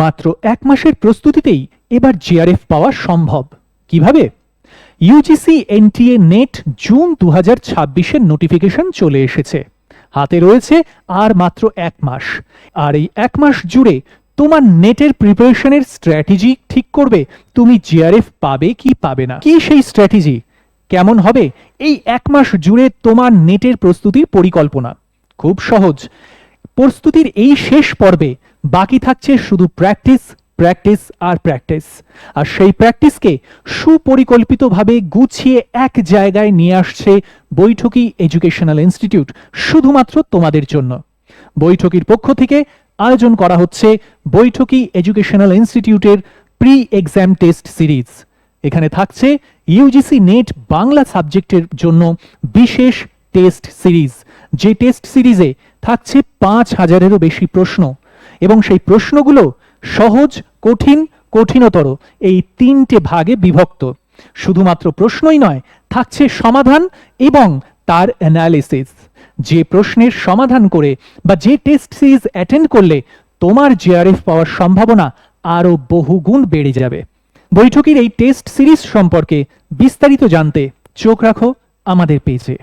মাত্র 1 মাসের প্রস্তুতিতেই এবার জেআরএফ পাওয়া সম্ভব। কিভাবে? ইউজিসি এনটিএ নেট জুন 2026-এর নোটিফিকেশন চলে এসেছে। হাতে রয়েছে আর মাত্র 1 মাস। আর এই 1 মাস জুড়ে তোমার নেটের প্রিপারেশনের স্ট্র্যাটেজি ঠিক করবে তুমি জেআরএফ পাবে কি পাবে না। কি সেই স্ট্র্যাটেজি? কেমন হবে এই 1 মাস জুড়ে তোমার নেটের প্রস্তুতির পরিকল্পনা? খুব সহজ। প্রস্তুতির এই শেষ পর্বে বাকি থাকছে শুধু প্র্যাকটিস, প্র্যাকটিস আর প্র্যাকটিস। আর সেই প্র্যাকটিসকে সুপরিকল্পিতভাবে গুছিয়ে এক জায়গায় নিয়ে আসছে বৈঠকি এডুকেশনাল ইনস্টিটিউট শুধুমাত্র তোমাদের জন্য। বৈঠকির পক্ষ থেকে আয়োজন করা হচ্ছে বৈঠকি এডুকেশনাল ইনস্টিটিউটের প্রি এক্সাম টেস্ট সিরিজ। এখানে থাকছে ইউজিসি নেট বাংলা সাবজেক্টের জন্য বিশেষ টেস্ট সিরিজ, যে টেস্ট সিরিজে থাকছে 5000-এরও বেশি প্রশ্ন এবং সেই প্রশ্নগুলো সহজ, কঠিন, কঠিনতর এই 3টে ভাগে বিভক্ত। শুধুমাত্র প্রশ্নই নয়, থাকছে সমাধান এবং তার অ্যানালিসিস। যে প্রশ্নের সমাধান করে বা যে টেস্ট সিরিজ অ্যাটেন্ড করলে তোমার জেআরএফ পাওয়ার সম্ভাবনা আরও বহুগুণ বেড়ে যাবে। বৈঠকির এই টেস্ট সিরিজ সম্পর্কে বিস্তারিত জানতে চোখ রাখো আমাদের পেজে।